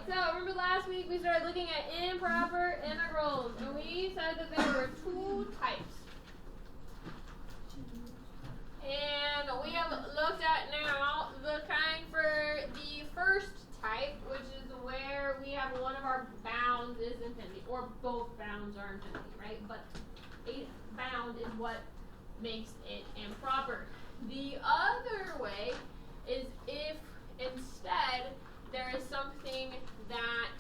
So remember last week we started looking at improper integrals, and we said that there were two types. And we have looked at now the kind for the first type, which is where we have one of our bounds is infinity, or both bounds are infinity, right? But a bound is what makes it improper. The other way is if instead there is something that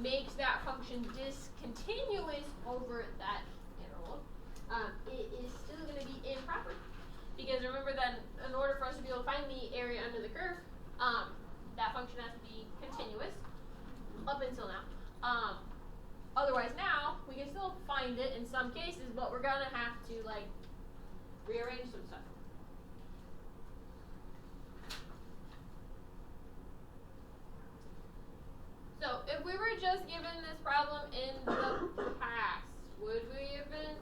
makes that function discontinuous over that interval, it is still going to be improper. Because remember that in order for us to be able to find the area under the curve, that function has to be continuous up until now. Otherwise now, we can still find it in some cases, but we're going to have to like rearrange some stuff. So if we were just given this problem in the past, would we have been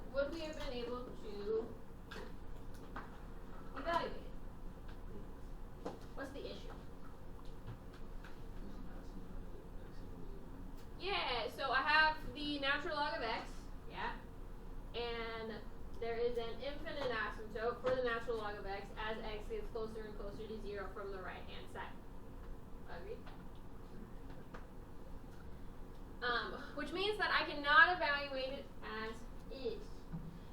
able to evaluate it? What's the issue? Yeah, so I have the natural log of x, yeah, and there is an infinite asymptote for the natural log of x as x gets closer and closer to 0 from the right-hand side. Agreed? Which means that I cannot evaluate it as is.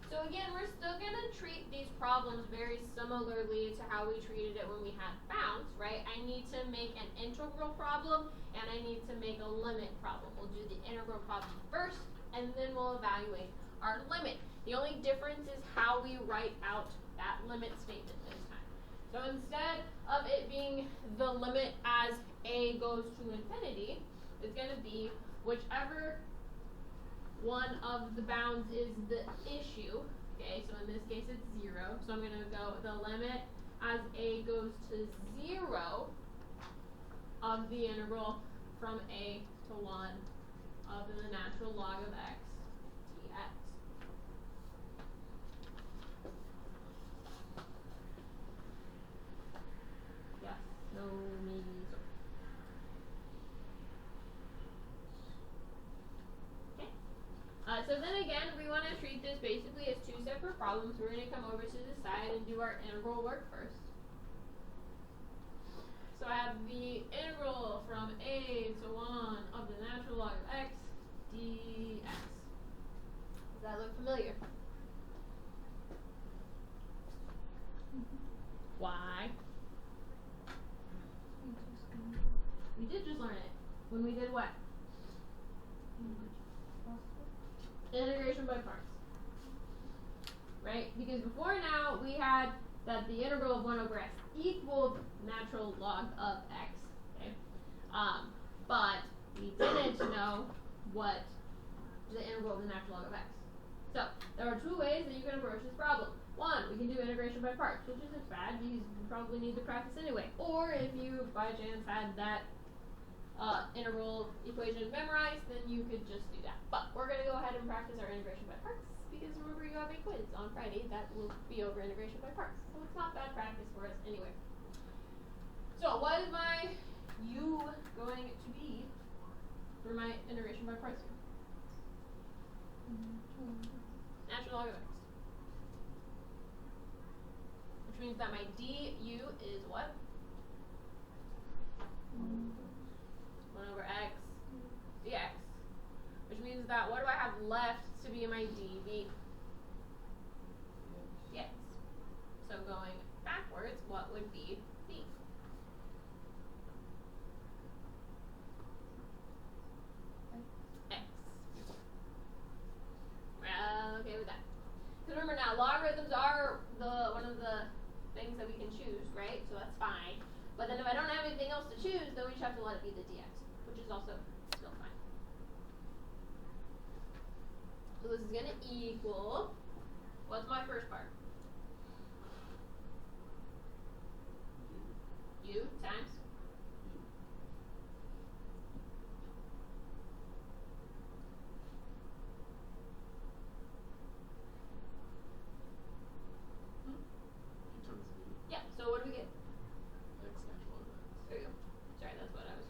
So again, we're still going to treat these problems very similarly to how we treated it when we had bounds, right? I need to make an integral problem, and I need to make a limit problem. We'll do the integral problem first, and then we'll evaluate our limit. The only difference is how we write out that limit statement this time. So instead of it being the limit as a goes to infinity, it's going to be whichever one of the bounds is the issue. Okay, so in this case it's 0. So I'm going to go the limit as a goes to 0 of the integral from a to 1 of the natural log of x dx. Yes, no, maybe, so. So then again, we want to treat this basically as two separate problems. We're going to come over to the side and do our integral work first. So I have the integral from a to 1 of the natural log of x dx. Does that look familiar? Why? We did just learn it. When we did what? Integration by parts. Right? Because before now we had that the integral of 1 over x equaled natural log of x. Okay? But we didn't know what the integral of the natural log of x. So there are two ways that you can approach this problem. One, we can do integration by parts, which isn't bad because you probably need to practice anyway. Or if you by chance had that integral equation memorized, then you could just do that. But we're going to go ahead and practice our integration by parts because remember you have a quiz on Friday that will be over integration by parts. So it's not bad practice for us anyway. So what is my u going to be for my integration by parts here? Natural log of x. Which means that my du is what? 1 over x dx. Which means that what do I have left to be my dv? Yes. So going backwards, what would be b? X. Okay with that. Because remember now, logarithms are one of the things that we can choose, right? So that's fine. But then if I don't have anything else to choose, then we just have to let it be the dx, which is also still fine. So this is going to equal, what's my first part? U times yeah, so what do we get? X natural log of x. There you go. Sorry, that's what I was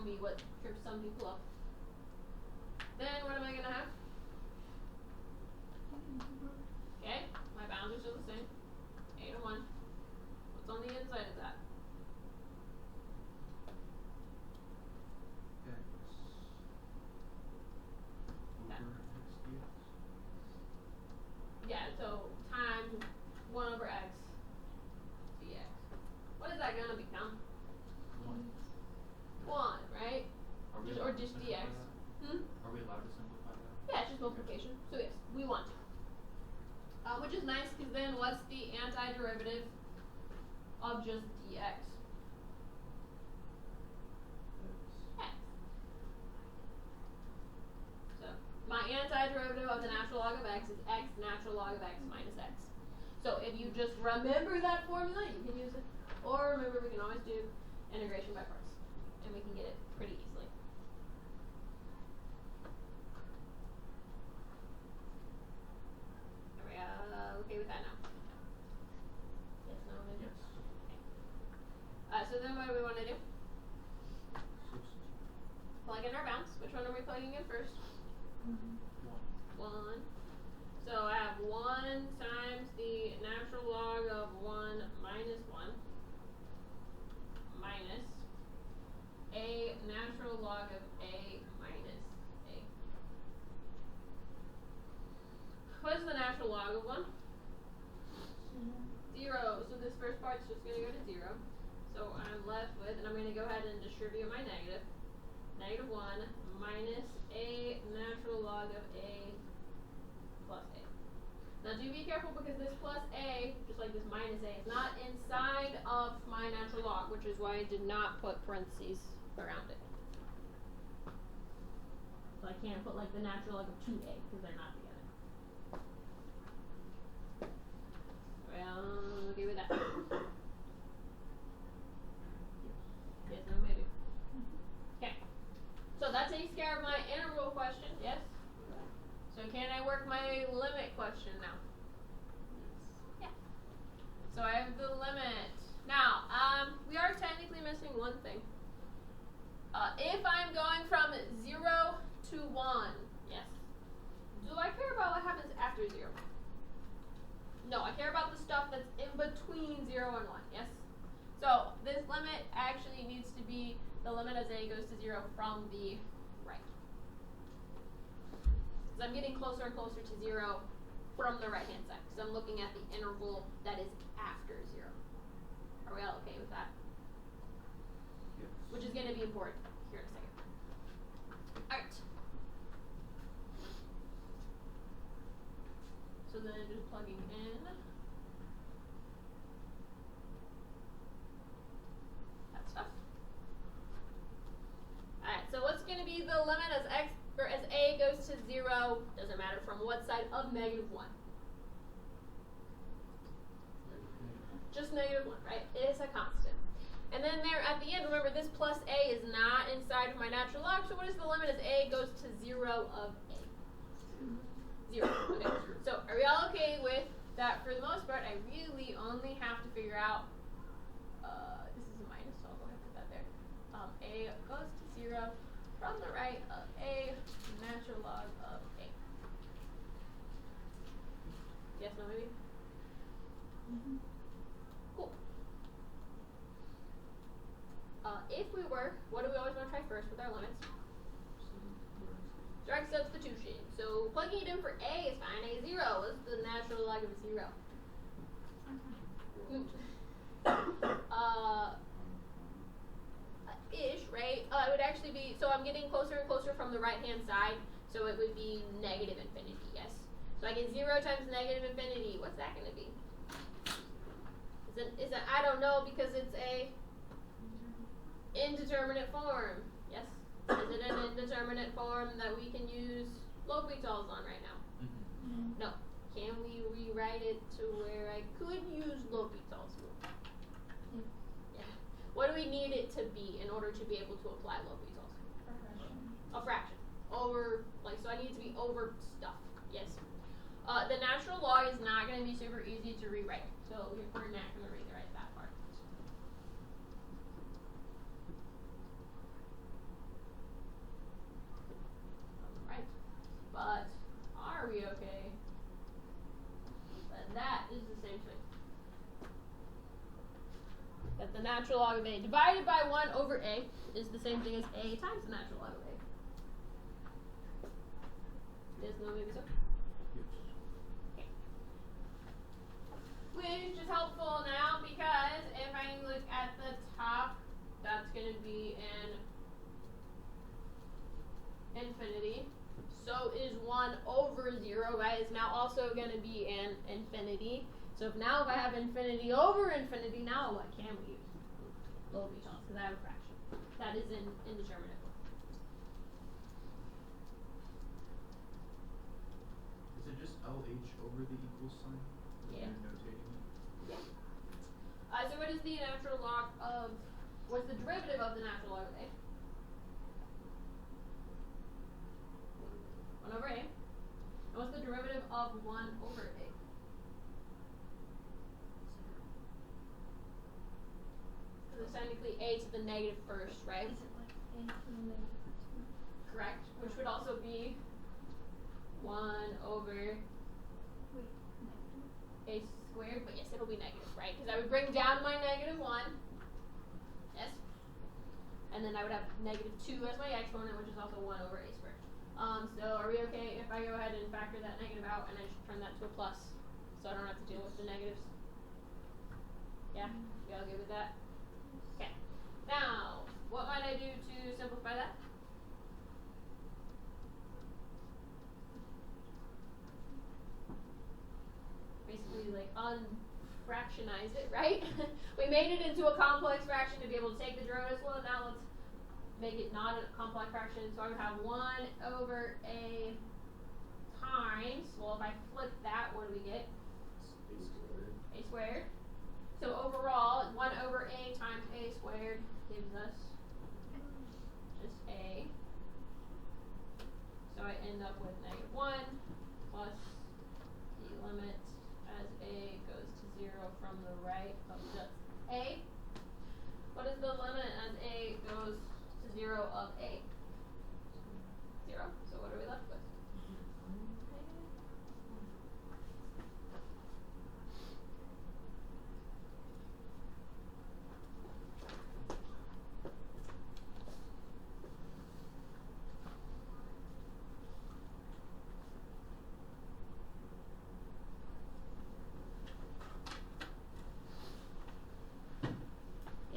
be what trips some people up. Then what am I gonna have? Okay, my bounds are still the same. A to 1. What's on the inside of that? X over X dx. Yeah, so times 1 over x dx. What is that gonna become? 1. 1, right? Are we Just, allowed or to just simplify dx. that? Are we allowed to simplify that? Yeah, it's just multiplication. So yes, we want to. Which is nice because then what's the antiderivative of just dx? X. So my antiderivative of the natural log of x is x natural log of x minus x. So if you just remember that formula, you can use it. Or remember, we can always do integration by parts, and we can get it pretty easily. Are we okay with that now? Yes, no, maybe? Yes. Okay. So then what do we want to do? Substitute. Plug in our bounds. Which one are we plugging in first? 1. 1. So I have 1 times the natural log of 1 minus 1 minus a natural log of a minus a. What is the natural log of 1? 0. So this first part's just going to go to 0. So I'm left with, and I'm going to go ahead and distribute my negative. Negative 1 minus a natural log of a plus a. Now do be careful because this plus a, just like this minus a, is not inside of my natural log, which is why I did not put parentheses around it. So I can't put like the natural log of 2a because they're not together. Well, okay with that. Yes, no, maybe. Okay. So that takes care of my integral question, yes? So can I work my limit question now? Yeah. So I have the limit. Now, we are technically missing one thing. If I'm going from 0 to 1, yes. Do I care about what happens after 0? No, I care about the stuff that's in between 0 and 1, yes? So this limit actually needs to be the limit as a goes to 0 from the right. Because I'm getting closer and closer to 0 from the right hand side. Because I'm looking at the interval that is after 0. Are we all okay with that? Yes. Which is going to be important here in a second. Alright. So then just plugging in. That stuff. Alright, so what's going to be the limit as x or as a goes to 0? Doesn't matter from what side of negative 1. Just negative 1, right? It is a constant. And then there at the end, remember this plus a is not inside of my natural log, so what is the limit as a goes to 0 of a? 0. Okay. So are we all okay with that? For the most part, I really only have to figure out, this is a minus, so I'll go ahead and put that there. A goes to 0 from the right of a natural log of a. Yes, no, maybe? Cool. If we were, what do we always want to try first with our limits? Direct substitution. So plugging it in for a is fine. A 0 is the natural log of 0. Ish, right? It would actually be, so I'm getting closer and closer from the right hand side, so it would be negative infinity, yes? So I get 0 times negative infinity. What's that going to be? Is it, I don't know because it's a indeterminate form, yes? Is it an indeterminate form that we can use L'Hopital's on right now? No. Can we rewrite it to where I could use L'Hopital's rule? Yeah. What do we need it to be in order to be able to apply L'Hopital's? A fraction. Over, like, so I need it to be over stuff. Yes. The natural log is not going to be super easy to rewrite. So we're not going to rewrite that part. natural log of a divided by 1 over a is the same thing as a times the natural log of a. Yes, no, maybe so. Yes. Which is helpful now because if I look at the top, that's going to be an infinity. So is 1 over 0, right, is now also going to be an infinity. So if I have infinity over infinity, now what can we use? L'Hopital, because I have a fraction. That is indeterminate. Is it just LH over the equal sign? Yeah. You're notating it? Yeah. So what is the natural log of, what's the derivative of the natural log of a? 1 over a. And what's the derivative of 1 over a? Because it's technically a to the negative first, right? Is it like a to the negative 2? Correct. Which would also be 1 over Wait, negative? a squared, but yes, it'll be negative, right? Because I would bring down my negative 1. Yes. And then I would have negative 2 as my exponent, which is also 1 over a squared. So are we okay if I go ahead and factor that negative out and I should turn that to a plus so I don't have to deal with the negatives? Yeah? You all good with that? Okay. Now, what might I do to simplify that? Basically, like, unfractionize it, right? We made it into a complex fraction to be able to take the derivatives. Well, now let's make it not a complex fraction. So I would have 1 over a times, well, if I flip that, what do we get? A squared. A squared. So overall, 1 over a times a squared gives us just a. So I end up with negative 1 plus the limit as a goes to 0 from the right of just a. What is the limit as a goes to 0 of a? 0. So what are we left with?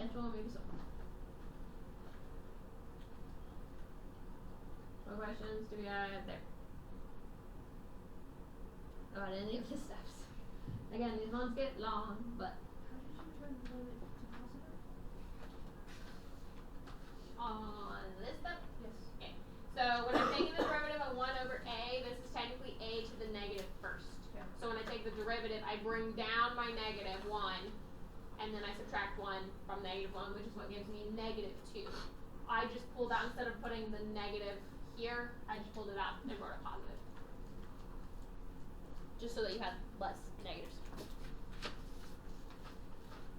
Angela, maybe so. What questions do we have there? About any of the steps? Again, these ones get long, but How did you turn the limit to positive? on this step? Yes. Okay. So when I'm taking the derivative of 1 over a, this is technically a to the negative first. Yeah. So when I take the derivative, I bring down my negative 1, and then I subtract 1 from negative 1, which is what gives me negative 2. I just pulled out, instead of putting the negative here, I just pulled it out and wrote a positive. Just so that you had less negatives.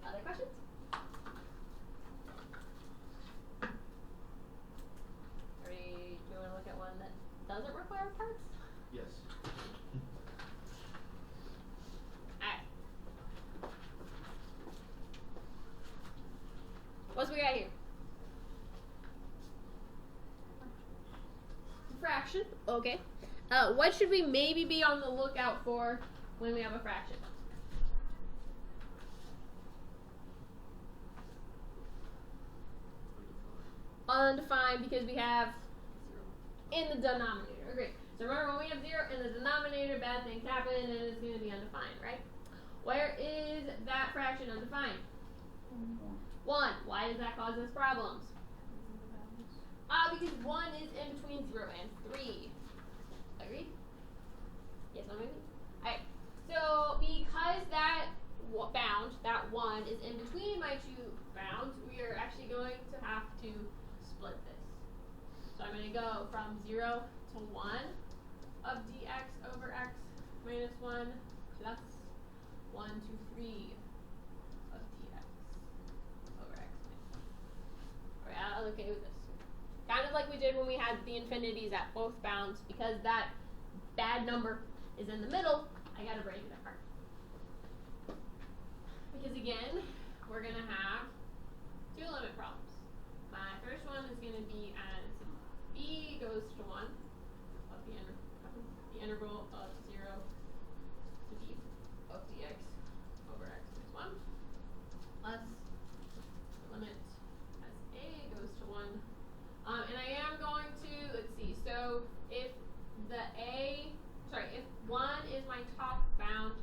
Other questions? Do we want to look at one that doesn't require parts? Yes. Alright. What's we got here? Fraction. Okay. What should we maybe be on the lookout for when we have a fraction? Undefined, because we have in the denominator. Great. So remember, when we have 0 in the denominator, bad things happen and it's going to be undefined, right? Where is that fraction undefined? 1. Why does that cause us problems? Because 1 is in between 0 and 3. Agreed? Yes, no, maybe? Alright. So, because that bound, that 1, is in between my two bounds, we are actually going to have to split this. So I'm going to go from 0 to 1 of dx over x minus 1 plus 1 to 3 of dx over x minus 1. Alright, I'm okay with this. Kind of like we did when we had the infinities at both bounds, because that bad number is in the middle, I gotta break it apart. Because again, we're gonna have two limit problems. My first one is going to be as b goes to 1 of the interval of 0 to b of dx over x is 1 plus the limit as a goes to 1. And I am going to, let's see, so if if 1 is my top bound,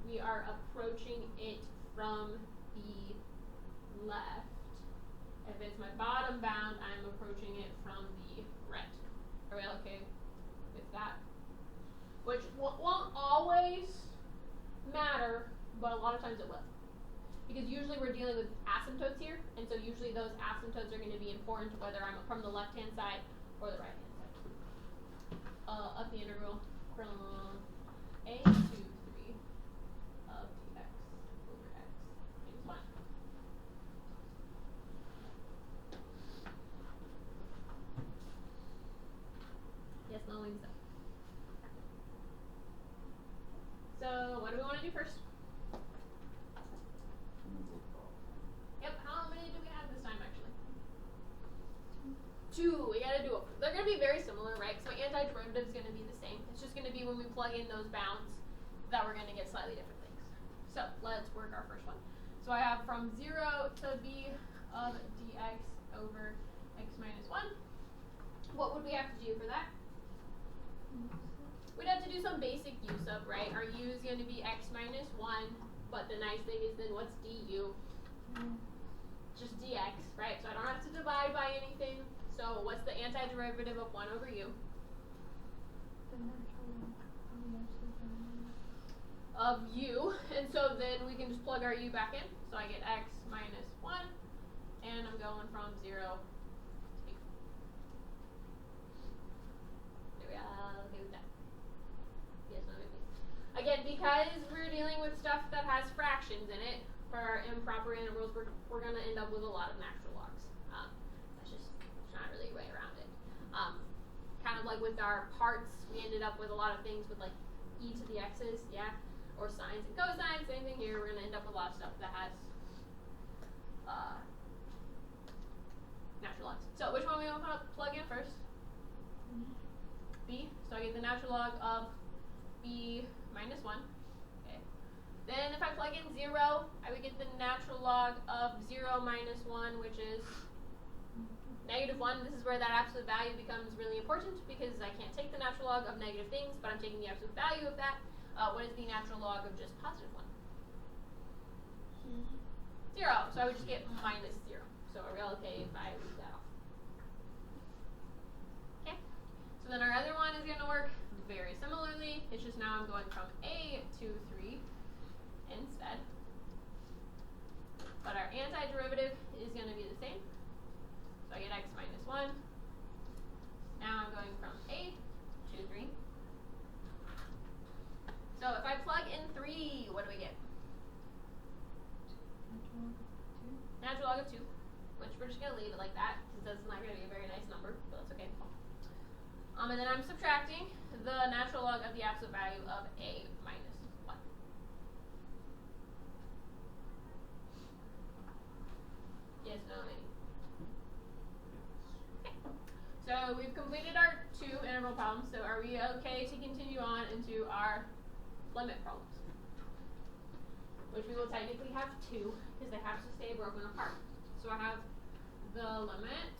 we are approaching it from the left. If it's my bottom bound, I'm approaching it from the right. Are we okay with that? Which won't always matter, but a lot of times it will. Because usually we're dealing with asymptotes here, and so usually those asymptotes are going to be important whether I'm from the left-hand side or the right-hand side. Of the integral from a to 3 of dx over x minus 1. Yes, no, Lisa. So what do we want to do first? Yep, how many do we have this time actually? 2. We gotta do it. They're gonna be very similar, right? So antiderivative is gonna be the same. It's just gonna be when we plug in those bounds that we're gonna get slightly different things. So let's work our first one. So I have from 0 to b of dx over x minus 1. What would we have to do for that? We'd have to do some basic use of, right? Our u is going to be x minus 1, but the nice thing is then what's du? Just dx, right? So I don't have to divide by anything. So what's the antiderivative of 1 over u? The natural log of the absolute value. Of u, and so then we can just plug our u back in. So I get x minus 1, and I'm going from 0 to b. There we are, okay with that. Yes, no, maybe. Again, because we're dealing with stuff that has fractions in it, for our improper integrals, we're going to end up with a lot of natural logs. That's just not really a way around it. Kind of like with our parts, we ended up with a lot of things with like e to the x's, yeah, or sines and cosines. Same thing here. We're going to end up with a lot of stuff that has natural logs. So which one we want to plug in first? B. So I get the natural log of b minus 1. Okay. Then if I plug in 0, I would get the natural log of 0 minus 1, which is negative 1. This is where that absolute value becomes really important because I can't take the natural log of negative things, but I'm taking the absolute value of that. What is the natural log of just positive 1? 0. So I would just get minus 0. So are we all okay if I leave that off? Okay. So then our other one is going to work very similarly. It's just now I'm going from a to 3 instead. But our antiderivative is going to be the same. So I get x minus 1. Now I'm going from a to 3. So if I plug in 3, what do we get? Natural log of 2, which we're just going to leave it like that, since that's not going to be a very nice number, but that's okay. And then I'm subtracting the natural log of the absolute value of a minus 1. Yes, no, any? Okay. So we've completed our 2 integral problems, so are we okay to continue on into our limit problems? Which we will technically have 2, because they have to stay broken apart. So I have the limit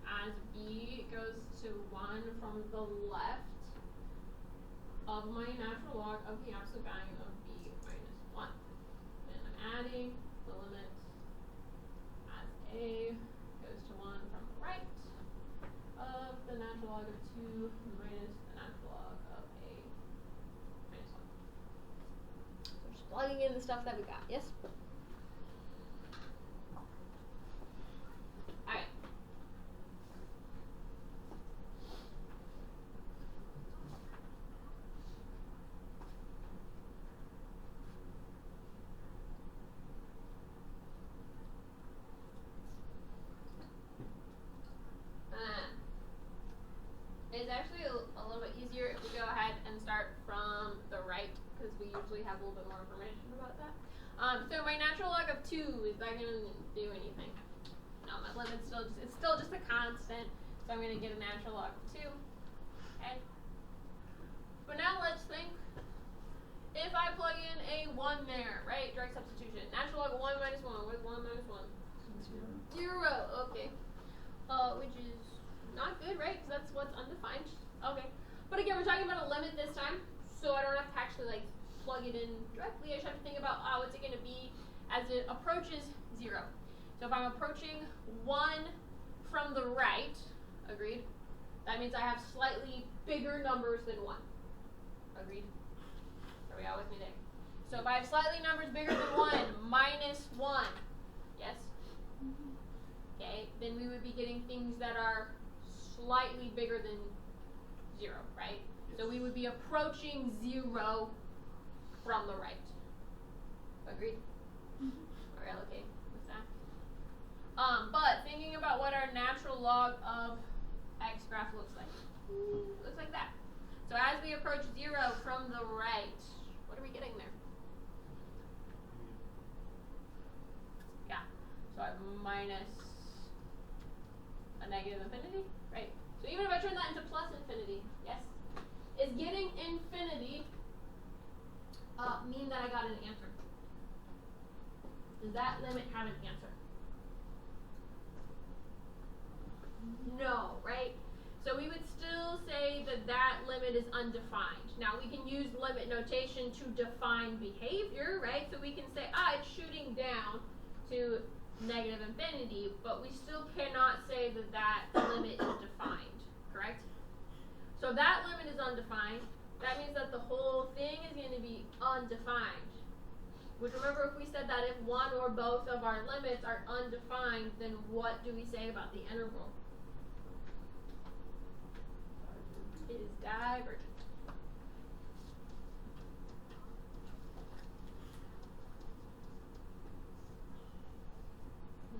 as b goes to 1 from the left of my natural log of the absolute value of b minus 1. And I'm adding the limit as a goes to 1 from the right of the natural log of 2 minus the natural log of a minus 1. So just plugging in the stuff that we got, yes? Alright. It's actually a little bit easier if we go ahead and start from the right, because we usually have a little bit more information about that. So my natural log of 2, is that going to do anything? limit's still just a constant, so I'm gonna get a natural log of 2. Okay. But now let's think. If I plug in a 1 there, right? Direct substitution. Natural log of 1 minus 1. What is 1 minus 1? 0. Okay. Which is not good, right? Because that's what's undefined. Okay. But again, we're talking about a limit this time, so I don't have to actually like plug it in directly. I just have to think about what's it going to be as it approaches 0. So if I'm approaching 1 from the right, agreed? That means I have slightly bigger numbers than 1. Agreed? Are we all with me there? So if I have slightly numbers bigger than 1, minus 1, yes? Okay, then we would be getting things that are slightly bigger than 0, right? Yes. So we would be approaching 0 from the right. Agreed? Are we all okay with that? But thinking about what our natural log of x graph looks like. Looks like that. So as we approach 0 from the right, what are we getting there? Yeah. So I have minus a negative infinity, right? So even if I turn that into plus infinity, yes? Is getting infinity mean that I got an answer? Does that limit have an answer? No, right? So we would still say that that limit is undefined. Now we can use limit notation to define behavior, right? So we can say, it's shooting down to negative infinity, but we still cannot say that that limit is defined, correct? So that limit is undefined. That means that the whole thing is going to be undefined. Which, remember, if we said that if one or both of our limits are undefined, then what do we say about the integral? It is divergent.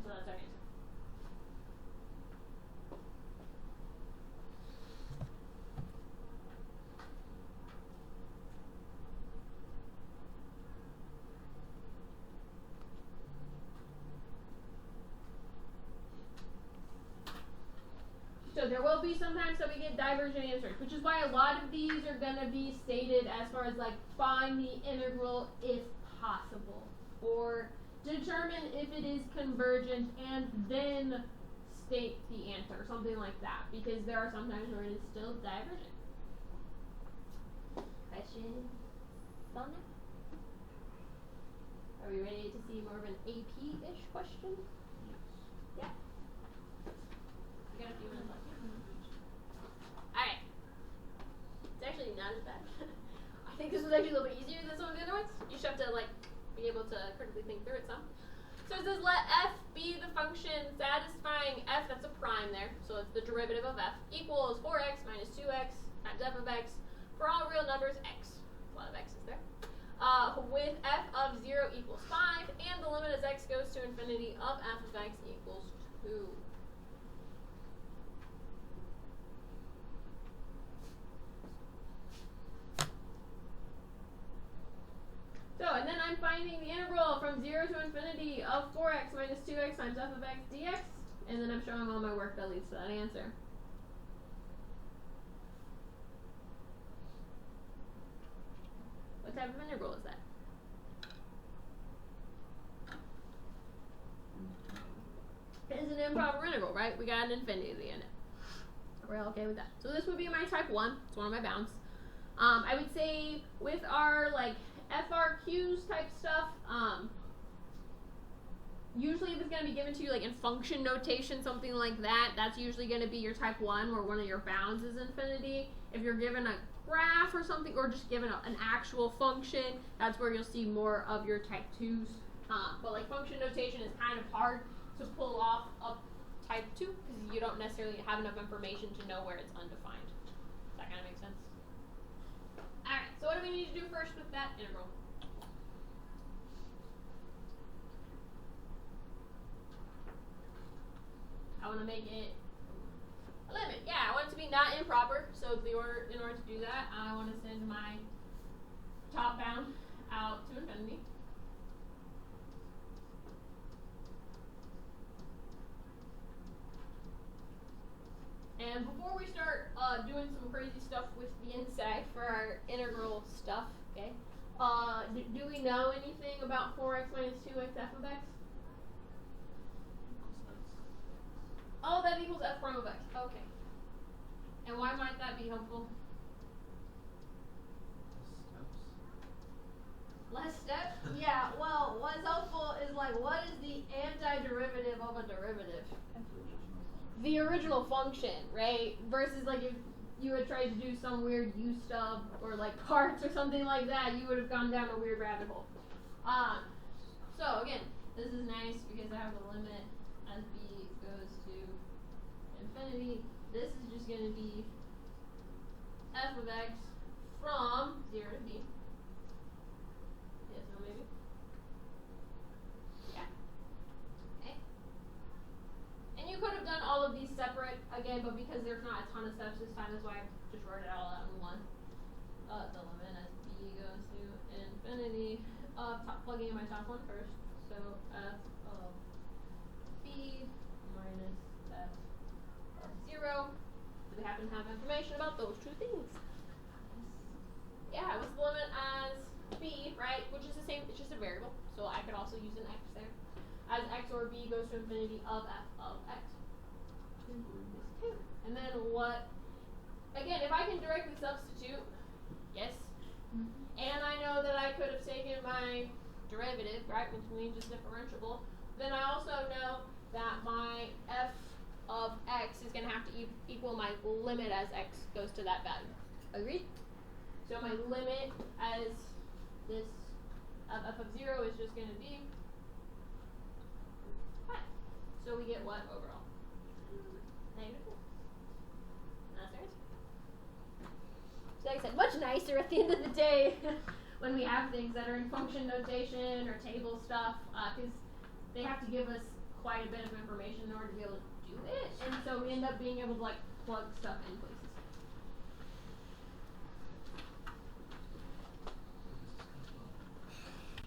So that's our answer. So there will be sometimes that we get divergent answers, which is why a lot of these are going to be stated as far as like find the integral if possible, or determine if it is convergent and then state the answer, something like that, because there are some times where it is still divergent. Questions on that? Are we ready to see more of an AP-ish question? Yeah. We got a few minutes left. Alright. It's actually not as bad. I think this was actually a little bit easier than some of the other ones. You just have to like be able to critically think through it some. So it says let f be the function satisfying f, that's a prime there, so it's the derivative of f, equals 4x minus 2x times f of x for all real numbers x. A lot of x's there. With f of 0 equals 5, and the limit as x goes to infinity of f of x equals 2. So, and then I'm finding the integral from 0 to infinity of 4x minus 2x times f of x dx, and then I'm showing all my work that leads to that answer. What type of integral is that? It's an improper integral, right? We got an infinity at the end. We're okay with that. So this would be my type 1. It's one of my bounds. I would say with our like FRQs type stuff, usually if it's going to be given to you like in function notation, something like that, that's usually going to be your type 1 where one of your bounds is infinity. If you're given a graph or something, or just given an actual function, that's where you'll see more of your type 2s. But like function notation is kind of hard to pull off a type 2 because you don't necessarily have enough information to know where it's undefined. Does that kind of make sense? Alright, so what do we need to do first with that integral? I want to make it a limit. Yeah, I want it to be not improper. So in order to do that, I want to send my top bound out to infinity. And before we start doing some crazy stuff with the inside for our integral stuff, okay? Do we know anything about 4x minus 2x f of x? Oh, that equals f prime of x. Okay. And why might that be helpful? Less steps? Yeah, well, what's helpful is like, what is the antiderivative of a derivative? The original function, right? Versus like if you had tried to do some weird u stub or like parts or something like that, you would have gone down a weird rabbit hole. So again, this is nice because I have a limit as b goes to infinity. This is just going to be f of x from 0 to b. Yes, no, maybe? Yeah. Okay. And you could have done all of these separate again, but because there's not a ton of steps this time, that's why I just wrote it all out in one. The limit as b goes to infinity. Plugging in my top one first. So f of b minus f of 0. Do we happen to have information about those two things? Yeah, what's the limit as b, right? Which is the same, it's just a variable. So I could also use an x there. As x or b goes to infinity of f of x. Is 2. And then what? Again, if I can directly substitute, yes. And I know that I could have taken my derivative, right, which means it's differentiable. Then I also know that my f of x is going to have to equal my limit as x goes to that value. Agreed? So my limit as this of f of 0 is just going to be 5. So we get what overall? Negative 4. That's our answer. So like I said, much nicer at the end of the day when we have things that are in function notation or table stuff, because they have to give us quite a bit of information in order to be able to do it, and so we end up being able to like plug stuff in places.